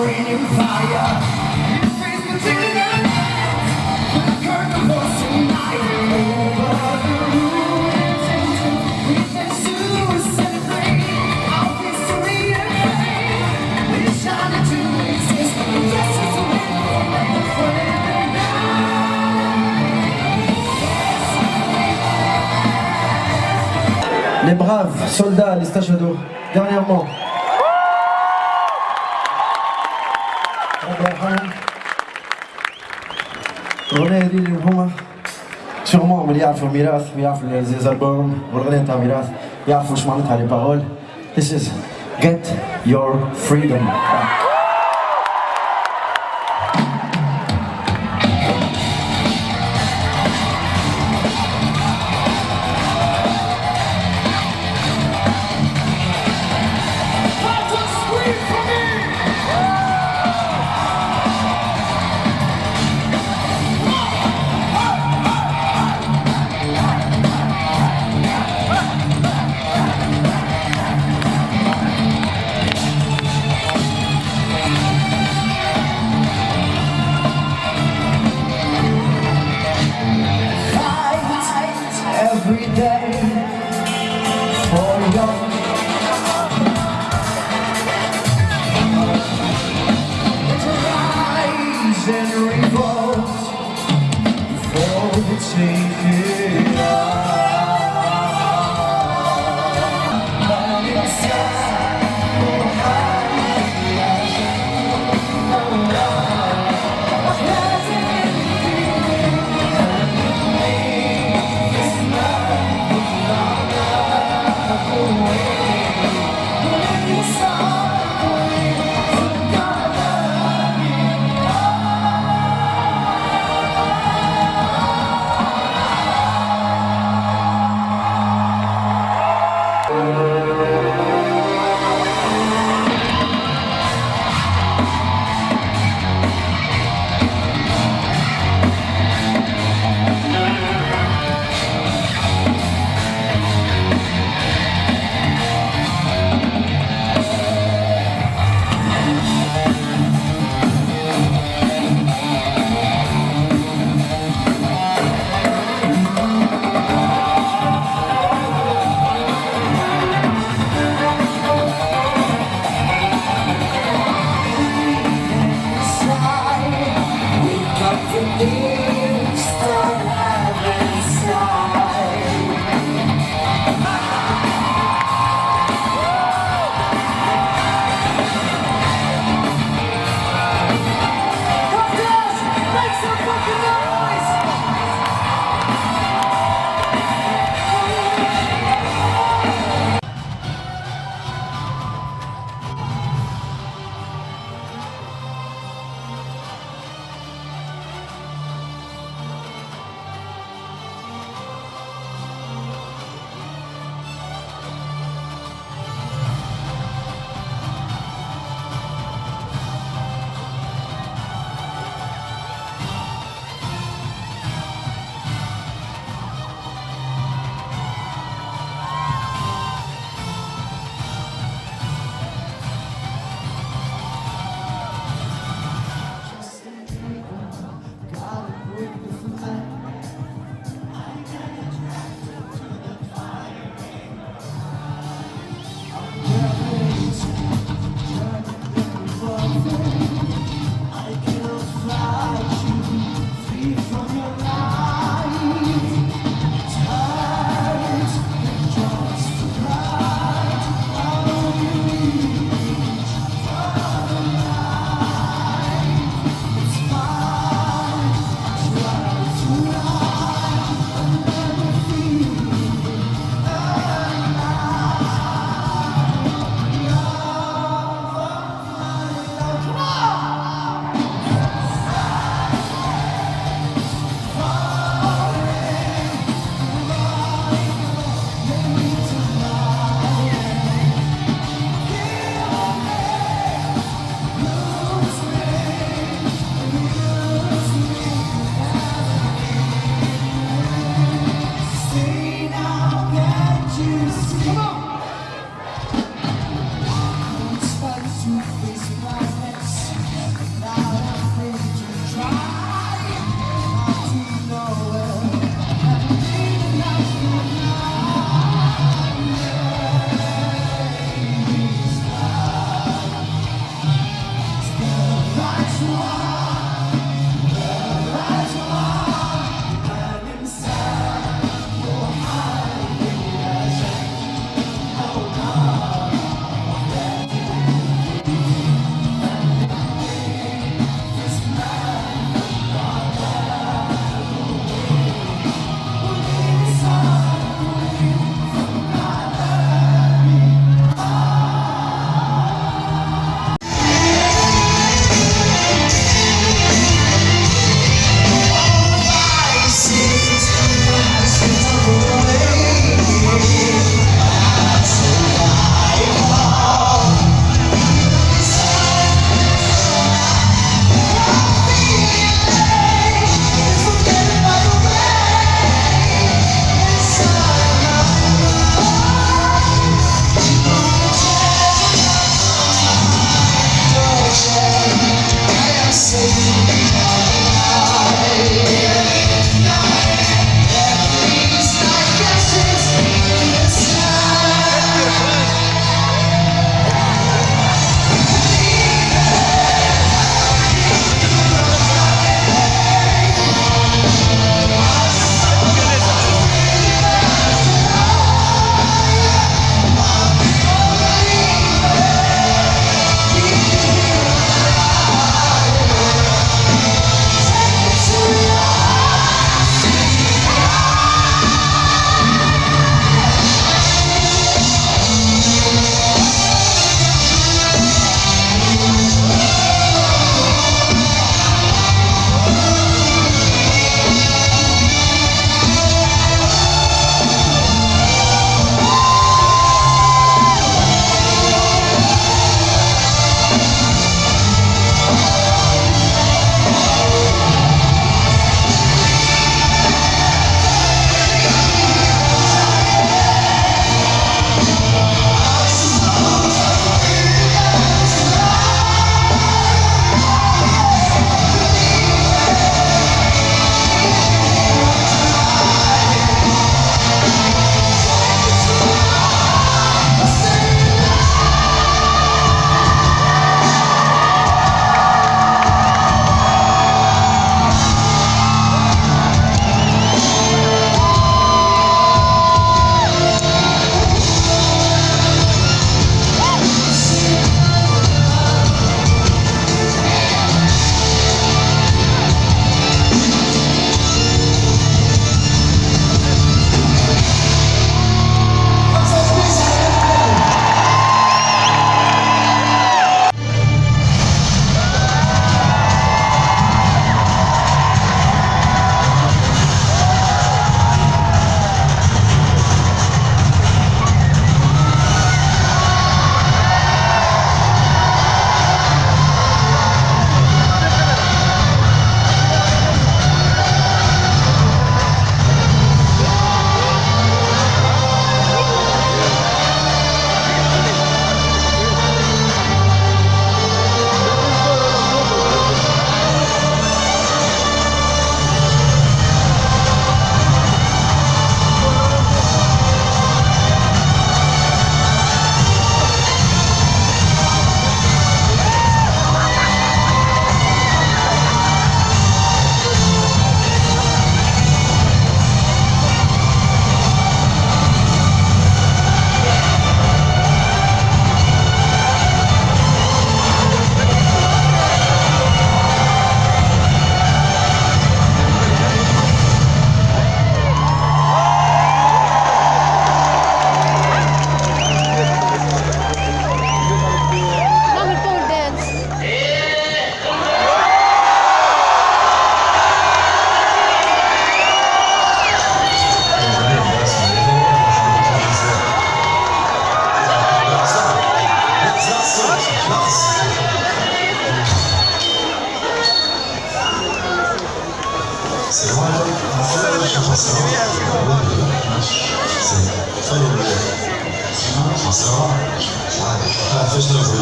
raining fire. Freeze me to the end. The curtain was tonight over the room. We can celebrate our history and fame. We shine to exist. Yes, it's a win. Les braves soldats, les Stachado, dernièrement. الأغنية دي اللي هما sûrement اللي يعرفوا الميراث ويعرفوا les albums والأغنية تاع ميراث يعرفوا واش معناتها les paroles. This is Get Your Freedom Back.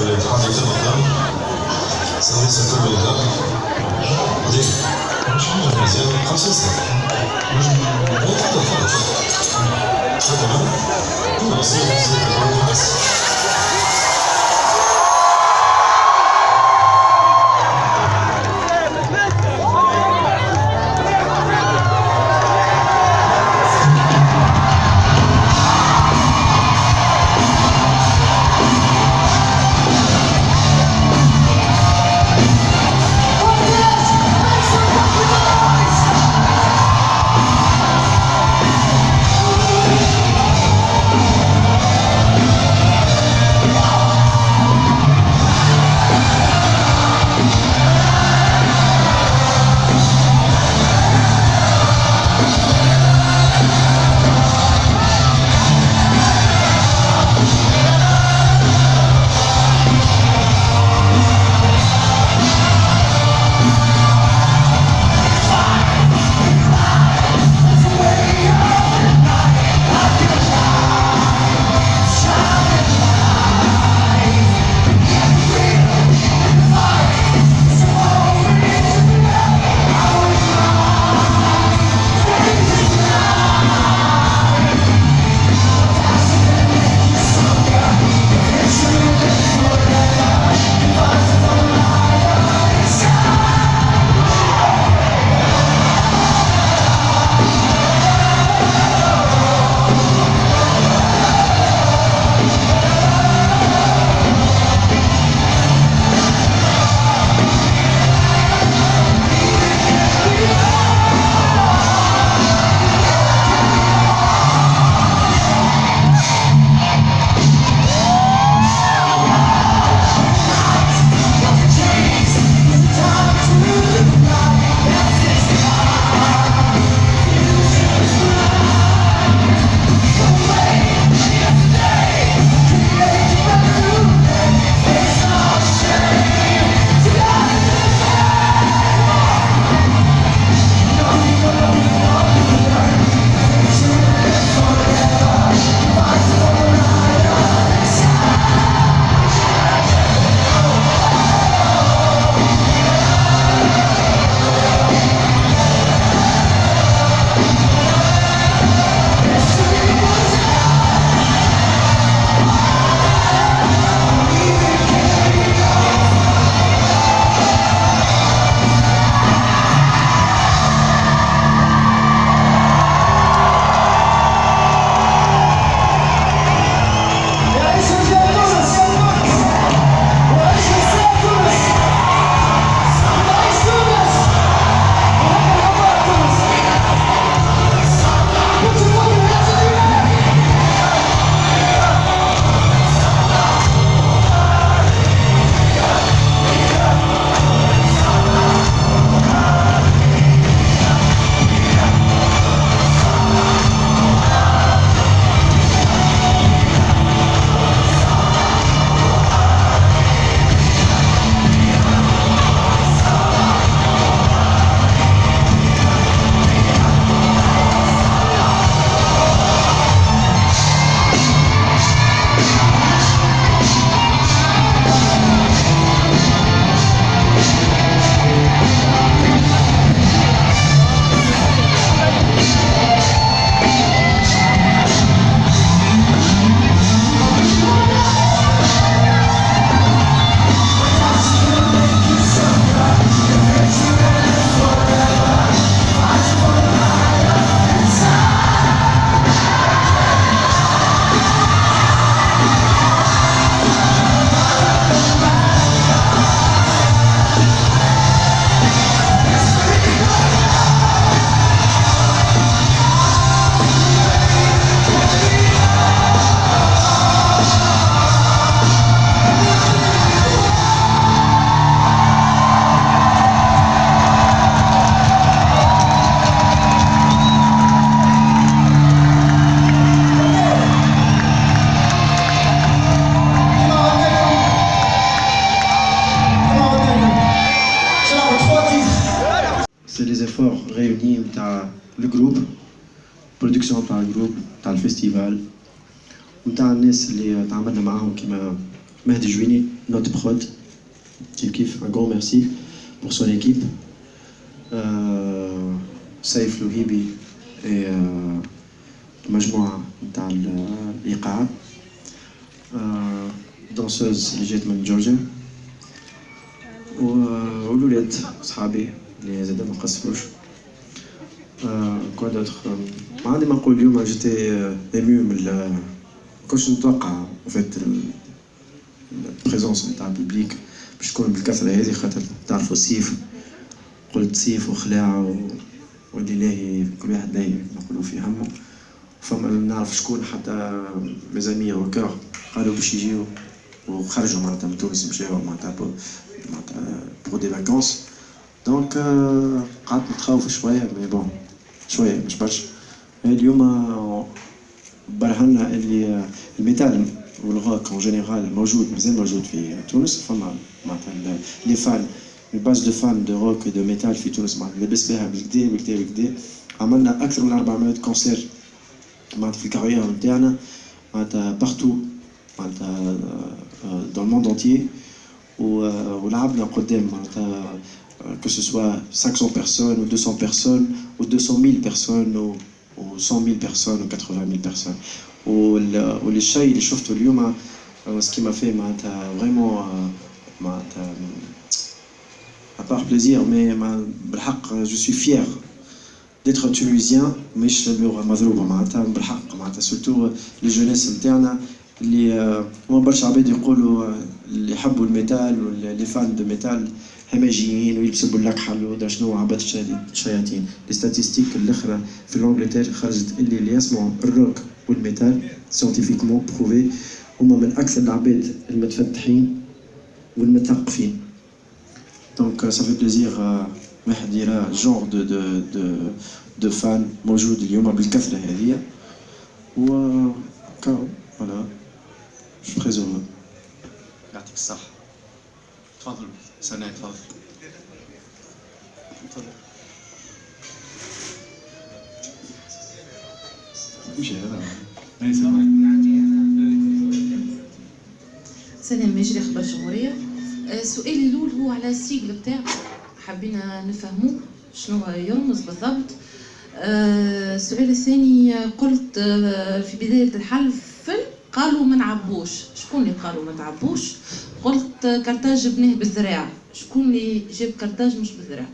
الاتحاد يتبطل سيرفيس الكل يبدا بعدين مش حاجه مزيان 5 سنين تفضل تمام كل بسيط بس le groupe, production تاع الجروب تاع الفيستيفال نتاع الناس اللي تعاملنا معاهم كيما Mehdi Jouini, notre prod, kiffe, un grand merci pour son équipe. Saïf Louhibi et المجموعة نتاع الإيقاع دانسوز اللي جات من جورجيا والولاد صحابي اللي زاد ما قصروش كوا دوتر ما عندي ما نقول اليوم جيتي ايمو من كنتش نتوقع فيت البريزونس نتاع الببليك باش تكون بالكثرة هذه خاطر تعرفوا سيف قلت سيف وخلاعة ودي لاهي كل واحد لاهي نقولوا في همه فما نعرف شكون حتى ميزامي روكور قالوا باش يجيو وخرجوا معناتها من تونس مشاو معناتها بور دي فاكونس دونك قعدت نتخوف شويه مي بون شويه مش برشا اليوم برهنا اللي الميتال والروك اون جينيرال مازال موجود في تونس فما معناتها لي فان الباز دو فان دو روك دو ميتال في تونس معناتها لاباس بها بالكدا بالكدا بالكدا عملنا اكثر من 400 كونسير معناتها في الكارير نتاعنا معناتها بارتو معناتها دون الموند انتيي ولعبنا قدام معناتها que ce soit 500 personnes ou 200 personnes ou 200 000 personnes ou 100 000 personnes ou 80 000 personnes والشيء اللي شفته اليوم ce qui m'a fait معناتها vraiment معناتها à part plaisir mais بالحق je suis fier d'être tunisien مش اللغة مضروبة معناتها بالحق معناتها سورتو لي جونيس نتاعنا اللي هما برشا عباد يقولوا اللي يحبوا الميتال واللي فان دو ميتال همجيين ويلبسوا باللكحل ودرا شنو عباد الشياطين لي ستاتيستيك الاخرى في الانجلتير خرجت اللي يسمعوا الروك والميتال سيانتيفيكمون بروفي هما من اكثر العباد المتفتحين والمثقفين دونك سا في بليزير واحد يرى جونغ دو فان موجود اليوم بالكثره هذه و كاو فوالا جو تري زورو يعطيك الصحه تفضل سناء تفضل مشي هذا سلام مجري اخبار جمهوريه. سؤالي الاول هو على السيجل بتاعك حبينا نفهموه شنو يرمز بالضبط. السؤال الثاني قلت في بدايه الحلف قالوا ما نعبوش، شكون اللي قالوا ما تعبوش؟ قلت كرتاج جبناه بالذراع، شكون اللي جاب كرتاج مش بالذراع؟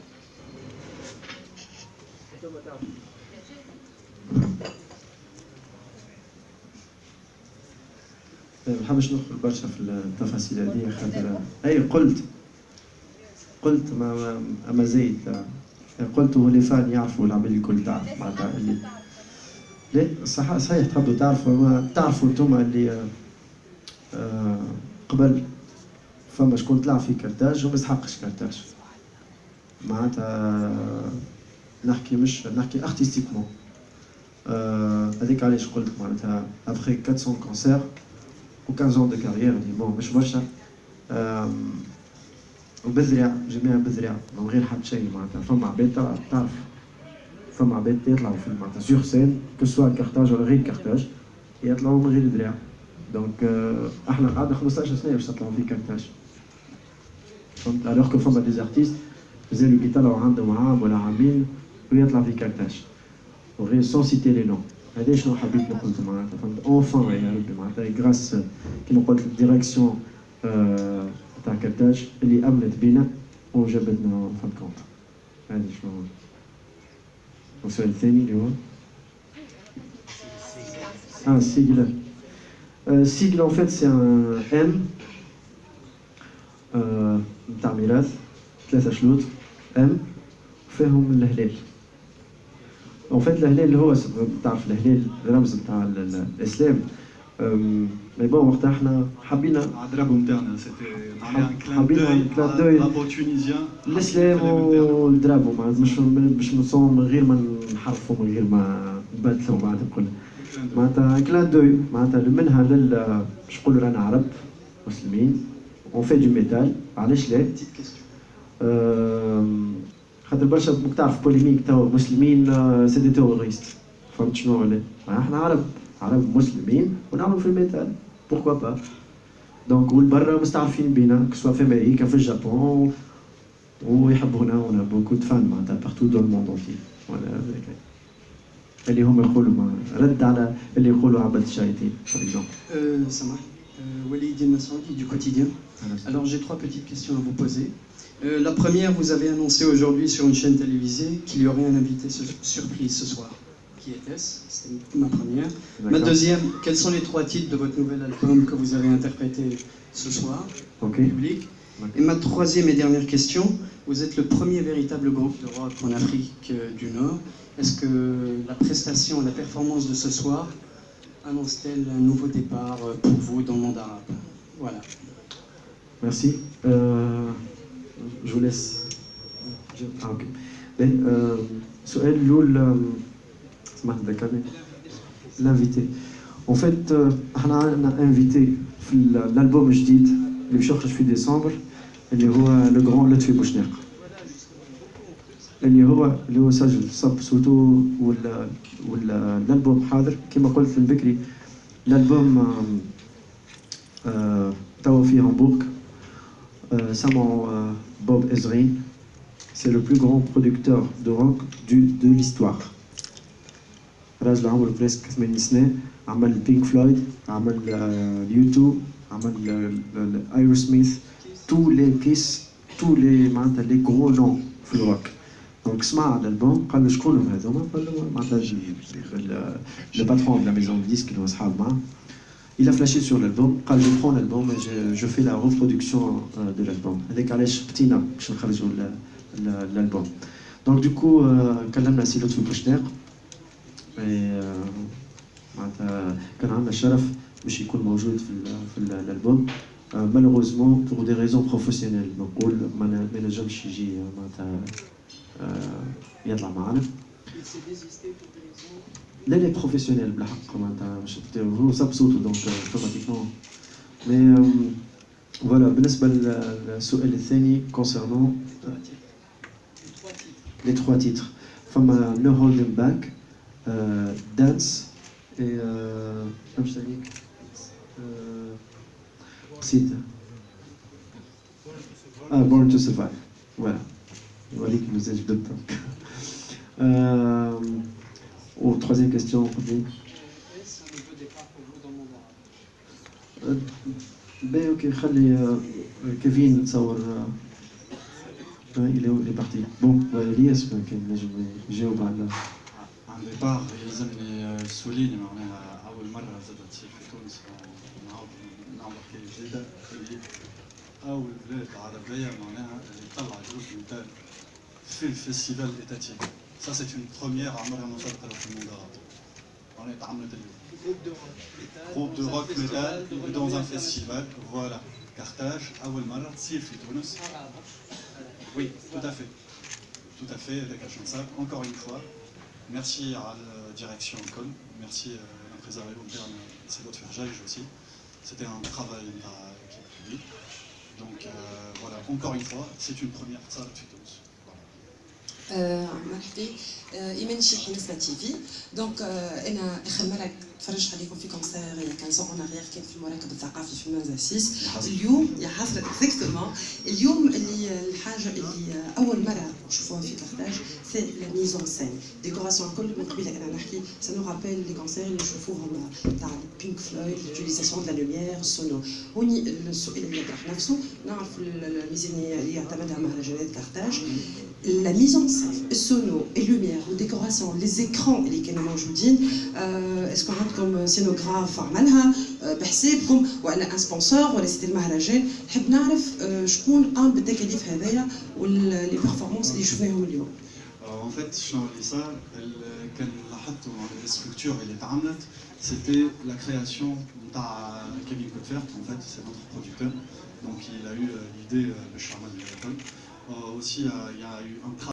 ما نحبش ندخل برشا في التفاصيل هذه خاطر اي قلت ما زيد قلت هو اللي فان يعرفوا العباد الكل تعرف معناتها اللي لا صحيح تحبوا تعرفوا ما تعرفوا انتم اللي قبل فما شكون طلع في كرتاج وما يستحقش كرتاج معناتها نحكي ارتستيكمون هذيك علاش قلت معناتها ابخي 400 كونسير و 15 ans de carrière اللي بون مش برشا وبذريع جميع بذريع من غير حتى شيء معناتها فما عباد تعرف فما عباد يطلعوا في معناتها سور سين كو سوا كارتاج ولا غير كارتاج يطلعوا من غير ذراع دونك احنا قعدنا 15 سنه باش نطلعوا في كارتاج فهمت الوغ كو فما دي زارتيست مازالوا يطلعوا عندهم عام ولا عامين ويطلع في كارتاج وغير سون سيتي لي نون هذا شنو حبيت نقول معناتها فهمت اونفان يا ربي معناتها غراس كيما قلت الديريكسيون تاع كرتاج اللي امنت بينا وجابتنا فان كونت هذا شنو هو. والسؤال الثاني اللي هو السيجل السيجل en fait c'est un M نتاع ميراث 3 شلوط M فيهم الهلال en fait الهلال هو تعرف الهلال الرمز نتاع الاسلام مي بون وقتها احنا حبينا الدرابو نتاعنا سيتي حبينا كلان دوي درابو تونيزيان الاسلام والدرابو مش نصوم من غير ما نحرفوا من غير ما نبدلوا معناتها كل معناتها كلان دوي معناتها منها باش نقولوا رانا عرب مسلمين اون في دو ميتال علاش لا خاطر برشا دوك تعرف بوليميك تو مسلمين سي دي توريست فهمت شنو ولا احنا عرب مسلمين ونعملوا في الميتال بوركوا با دونك والبرا مستعرفين بينا كسوا في امريكا في اليابان ويحبونا ونا بوكو دو فان معناتها بارتو دون الموند اونتي ولا اللي هم يقولوا رد على اللي يقولوا عبد الشايتي par exemple. Ça marche. Walid Massoudi du quotidien. Alors j'ai 3 petites questions à vous poser. La première, vous avez annoncé aujourd'hui sur une chaîne télévisée qu'il y aurait un invité surprise ce soir. Qui était-ce? C'était ma première. Ma deuxième, quels sont les 3 titres de votre nouvel album que vous avez interprété ce soir au public? Et ma troisième et dernière question, vous êtes le premier véritable groupe de rock en Afrique du Nord. Est-ce que la prestation, la performance de ce soir annonce-t-elle un nouveau départ pour vous dans le monde arabe? Voilà. Merci. Je vous laisse. Ah, ok. السؤال الأول سمحت ذكرني l'invité. En fait احنا عندنا invité في الالبوم الجديد اللي باش يخرج في ديسمبر اللي هو لو غران لطفي بوشناق اللي هو سجل صب صوته والالبوم حاضر كما قلت من بكري. الالبوم توا في هامبورغ سمعوا بوب إزرين. C'est le plus grand producteur de rock de l'histoire. راجل عمره بريسك 80 سنة، عمل بينك فلويد، عمل اليوتو، عمل الايرو سميث، tous les معناتها لي gros noms في الروك. دونك سمع الالبوم قال له شكون هذوما؟ قال له معناتها le patron de la maison de disques اللي هو صحاب معاه. Il a flashé sur l'album, quand je prends l'album, je fais la reproduction de l'album. Avec علاش بتينا باش نخرجوا l'album. Donc du coup, كلمنا سي لطفي بوشناق. معناتها كان عندنا الشرف باش يكون موجود في الالبوم. Malheureusement pour des raisons professionnelles نقول ما نجمش يجي معناتها يطلع معنا. لا لي بروفيسيونيل بالحق معناتها مش هو صاب صوته دونك اوتوماتيكمون. مي فوالا بالنسبه للسؤال الثاني concernant les 3 titres. فما No Holding Back, Dance et مش هذيك نسيت. Born to Survive. Voilà. يوريك المزاج بالضبط. Oh, troisième question. Est-ce un nouveau départ pour vous dans le monde arabe? Ben ok, خلي كيفين تصور. Il est parti. Bon, Elias كان نجم يجاوب على. عن ديبار يلزمني سوليني معناها أول مرة زادت تصير في تونس نعمل حكاية جديدة اللي أول بلاد عربية معناها اللي تطلع جروب ميتال في الفيستيفال الإيتاتيك. Ça c'est une première عمرها ما صارت في الموند arabe. معناها تعملت اليوم. Groupe de rock metal dans un festival, voilà. Carthage, أول مرة تصير في تونس. Oui, tout à fait. Tout à fait, avec la chanson. Encore une fois, merci à la direction com, merci à l'impresario interne, c'est l'autre Ferjage aussi. C'était un travail avec le public. Donc voilà, encore une fois, c'est une première salle de Tunis. مرحبا ايمان شيحي نسمة تي في. دونك انا اخر مره تفرجت عليكم في كونسير يا 15 اون اريير كان في المراكب الثقافي في منزاسيس. اليوم يا حسرة اكزاكتومون اليوم اللي الحاجه اللي اول مره نشوفوها في كارتاج سي لا ميز اون سين ديكوراسيون الكل من قبيله انا نحكي سا نو رابيل لي كونسير اللي نشوفوهم تاع بينك فلويد لوتيليزاسيون دو لا لوميير السونو. هوني السؤال اللي يطرح نفسه نعرف الميزانيه اللي يعتمدها مهرجانات كارتاج la mise en scène, le sono, les lumières, les décorations, les écrans اللي كانوا موجودين. اسكو عندكم سينوغراف عملها بحسابكم ولا ان سبونسور ولا سيتي المهرجان؟ نحب نعرف شكون قام بالتكاليف هذايا واللي بيرفورمانس اللي شفناهم اليوم. En fait, شنو اللي صار كان لاحظتوا على الستركتور اللي تعملت c'était la création نتاع كيفين كوتفيرت. En fait, c'est notre producteur. Donc il a eu l'idée باش يعمل الفيلم. Aussi, il y a eu un travail.